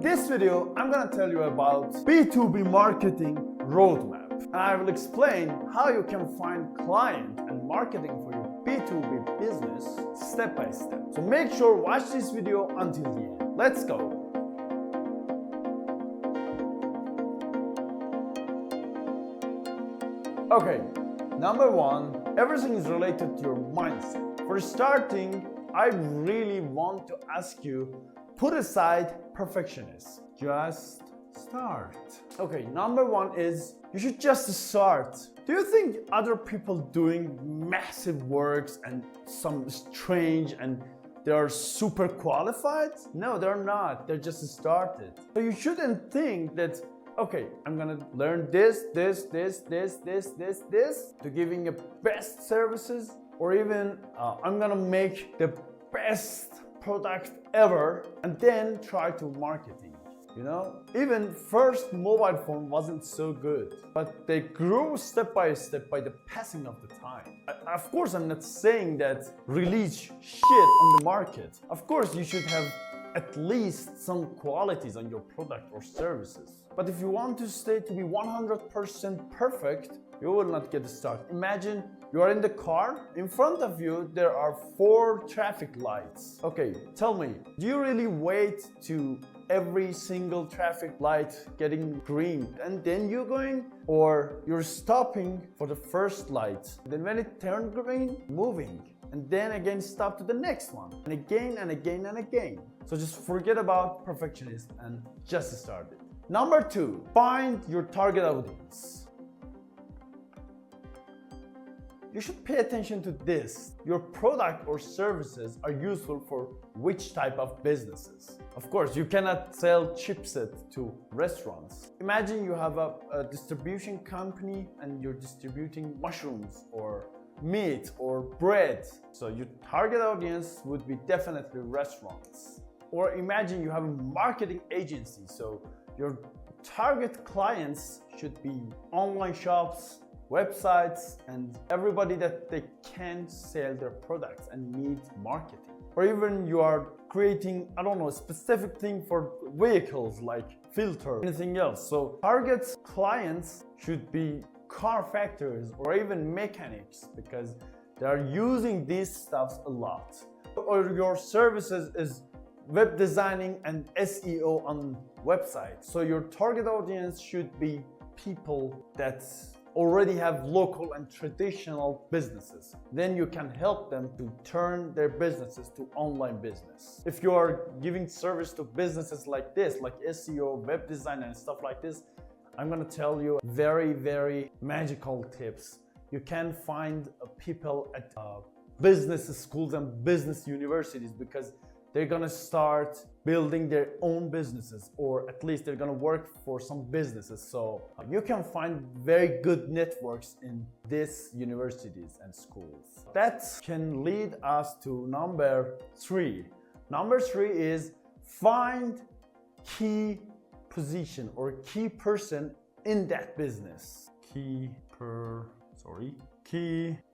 In this video, I'm gonna tell you about B2B marketing roadmap. And I will explain how you can find client and marketing for your B2B business step by step. So make sure watch this video until the end. Let's go. Okay, number one, everything is related to your mindset. For starting, I really want to ask you, put aside perfectionism. Just start. Okay, number one is you should just start. Do you think other people doing massive works and some strange and they are super qualified? No, they're not. They're just started. So you shouldn't think that, okay, I'm gonna learn this to giving the best services, or even I'm gonna make the best product ever and then try to marketing. You know, even first mobile phone wasn't so good, but they grew step by step by the passing of the time. Of course, I'm not saying that release shit on the market. Of course, you should have at least some qualities on your product or services. But if you want to stay to be 100% perfect, you will not get started. Imagine you are in the car, in front of you there are 4 traffic lights. Okay, tell me, do you really wait to every single traffic light getting green and then you're going, or you're stopping for the first light, then when it turned green, moving, and then again stop to the next one, and again and again and again. So just forget about perfectionism and just start it. Number 2, find your target audience. You should pay attention to this. Your product or services are useful for which type of businesses. Of course, you cannot sell chipset to restaurants. Imagine you have a distribution company and you're distributing mushrooms or meat or bread. So your target audience would be definitely restaurants. Or imagine you have a marketing agency. So your target clients should be online shops, websites, and everybody that they can sell their products and need marketing. Or even you are creating, I don't know, a specific thing for vehicles like filter, anything else. So target clients should be car factories or even mechanics because they are using these stuffs a lot. Or your services is web designing and SEO on websites. So your target audience should be people that already have local and traditional businesses. Then you can help them to turn their businesses to online business. If you are giving service to businesses like this, like SEO, web design and stuff like this, I'm gonna tell you very magical tips. You can find people at business schools and business universities because they're gonna start building their own businesses, or at least they're gonna work for some businesses. So you can find very good networks in these universities and schools. That can lead us to number 3. Number 3 is find key position or key person in that business. Key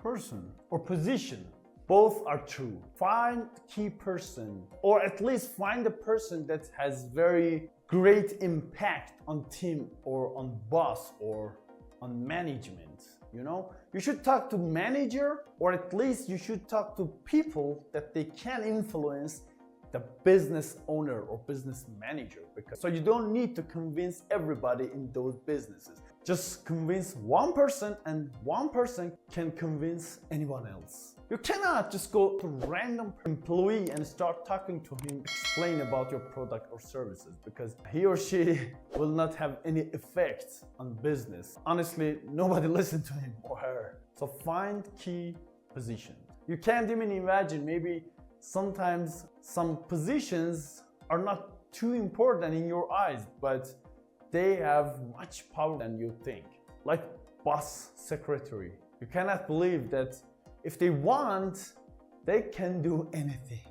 person or position. Both are true. Find key person, or at least find a person that has very great impact on team or on boss or on management. You know, you should talk to manager, or at least you should talk to people that they can influence the business owner or business manager. Because so you don't need to convince everybody in those businesses. Just convince one person, and one person can convince anyone else. You cannot just go to a random employee and start talking to him, explain about your product or services, because he or she will not have any effect on business. Honestly, nobody listens to him or her. So find key position. You can't even imagine, maybe sometimes some positions are not too important in your eyes, but they have much power than you think. Like boss secretary. You cannot believe that if they want, they can do anything.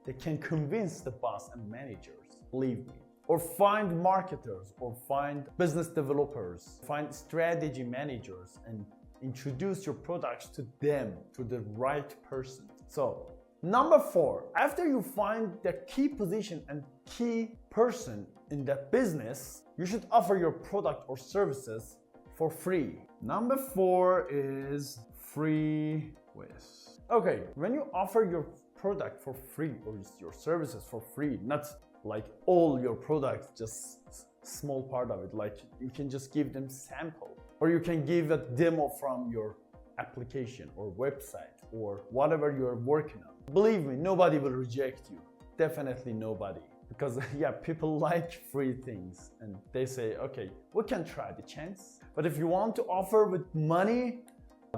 They can convince the boss and managers, believe me. Or find marketers, or find business developers, find strategy managers, and introduce your products to them, to the right person. So Number 4, after you find the key position and key person in that business, you should offer your product or services for free. Number 4 is free with. Okay, when you offer your product for free or your services for free, not like all your products, just small part of it, like you can just give them sample, or you can give a demo from your application or website or whatever you're working on. Believe me, nobody will reject you. Definitely nobody. Because yeah, people like free things and they say, okay, we can try the chance. But if you want to offer with money,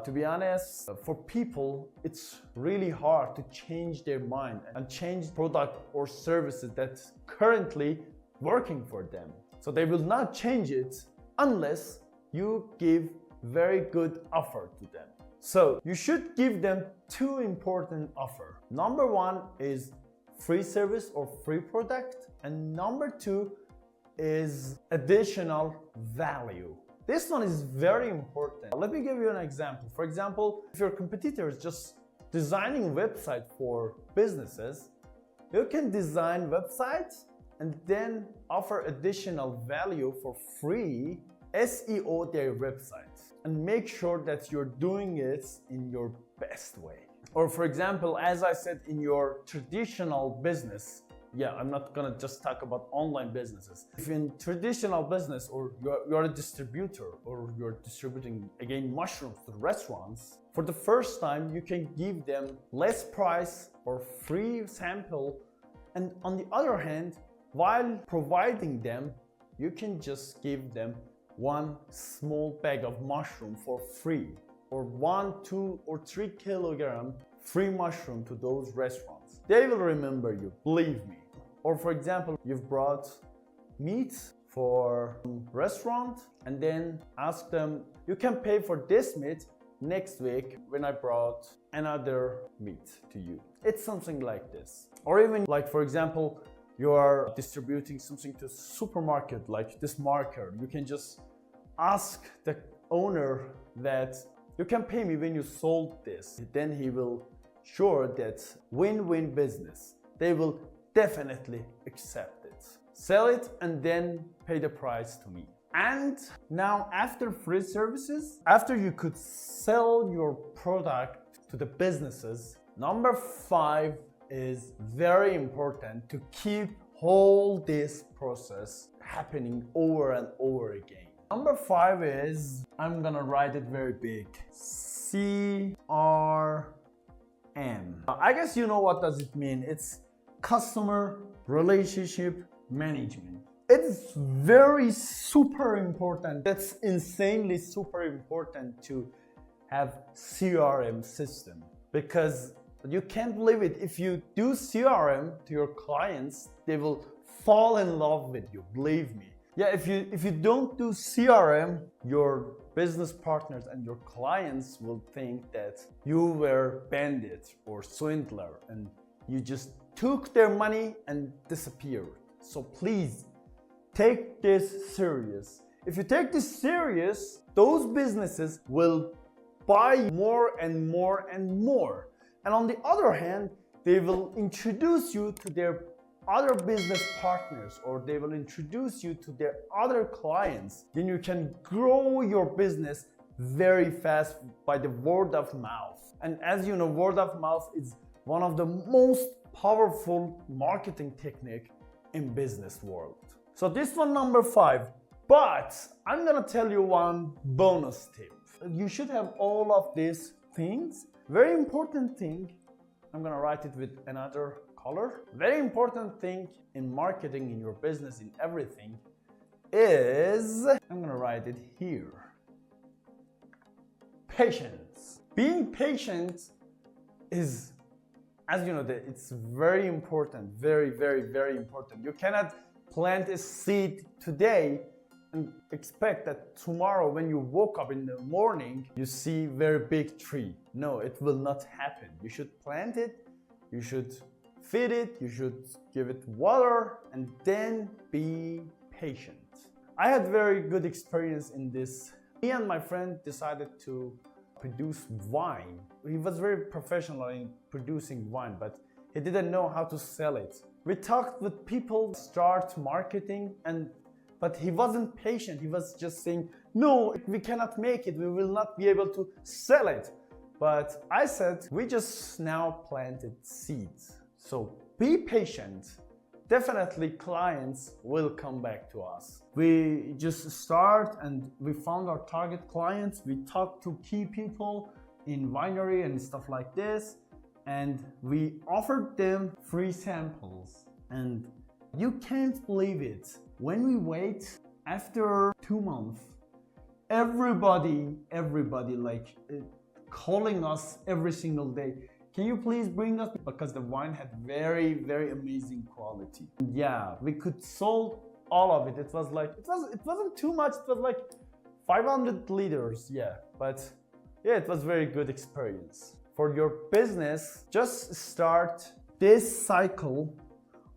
to be honest, for people, it's really hard to change their mind and change product or services that's currently working for them. So they will not change it unless you give very good offer to them. So you should give them 2 important offer. Number 1 is free service or free product, and number 2 is additional value. This one is very important. Let me give you an example. For example, if your competitor is just designing a website for businesses, you can design websites and then offer additional value for free, SEO their websites, and make sure that you're doing it in your best way. Or for example, as I said, in your traditional business, yeah, I'm not gonna just talk about online businesses. If in traditional business or you're a distributor or you're distributing, again, mushrooms to restaurants, for the first time, you can give them less price or free sample. And on the other hand, while providing them, you can just give them 1 small bag of mushroom for free, or 1, 2, or 3 kilogram free mushroom to those restaurants. They will remember you, believe me. Or for example, you've brought meat for restaurant and then ask them, you can pay for this meat next week when I brought another meat to you. It's something like this. Or even like, for example, you are distributing something to supermarket like this marker. You can just ask the owner that you can pay me when you sold this. Then he will sure that win-win business. They will definitely accept it. Sell it and then pay the price to me. And now after free services, after you could sell your product to the businesses, number 5 is very important to keep whole this process happening over and over again. Number 5 is, I'm gonna write it very big, CRM. I guess you know what does it mean. It's customer relationship management. It's very super important. That's insanely super important to have CRM system, because you can't believe it. If you do CRM to your clients, they will fall in love with you, believe me. Yeah, if you don't do CRM, your business partners and your clients will think that you were bandit or swindler and you just took their money and disappeared. So please take this serious. If you take this serious, those businesses will buy more and more and more. And on the other hand, they will introduce you to their other business partners, or they will introduce you to their other clients. Then you can grow your business very fast by the word of mouth. And as you know, word of mouth is one of the most powerful marketing technique in business world. So this one, number 5. But I'm gonna tell you one bonus tip. You should have all of these things. Very important thing, I'm gonna write it with another color. Very important thing in marketing, in your business, in everything is, I'm gonna write it here, patience. Being patient is, as you know, it's very important, very, very, very important. You cannot plant a seed today and expect that tomorrow when you woke up in the morning, you see very big tree. No, it will not happen. You should plant it, you should feed it, you should give it water, and then be patient. I had very good experience in this. Me and my friend decided to produce wine. He was very professional in producing wine, but he didn't know how to sell it. We talked with people, start marketing, but he wasn't patient. He was just saying, no, we cannot make it. We will not be able to sell it. But I said, we just now planted seeds. So be patient. Definitely clients will come back to us. We just start and we found our target clients. We talked to key people in winery and stuff like this. And we offered them free samples. And you can't believe it. When we wait, after 2 months, everybody like calling us every single day. Can you please bring us? Because the wine had very, very amazing quality. Yeah, we could sold all of it. It was like, it wasn't too much. It was like 500 liters. Yeah, but yeah, it was very good experience. For your business, just start this cycle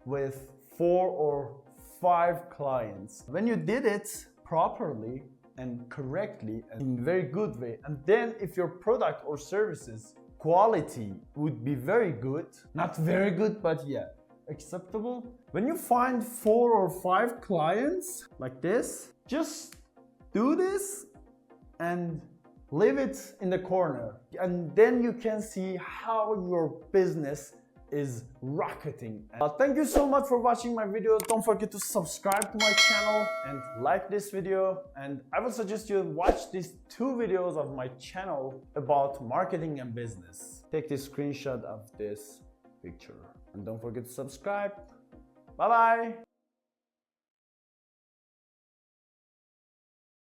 with 4 or 5 clients. When you did it properly and correctly and in a very good way, and then if your product or services quality would be very good, not very good, but yeah, acceptable. When you find 4 or 5 clients like this, just do this and leave it in the corner. And then you can see how your business is rocketing. Thank you so much for watching my video. Don't forget to subscribe to my channel and like this video. And I would suggest you watch these 2 videos of my channel about marketing and business. Take this screenshot of this picture. And don't forget to subscribe. Bye bye.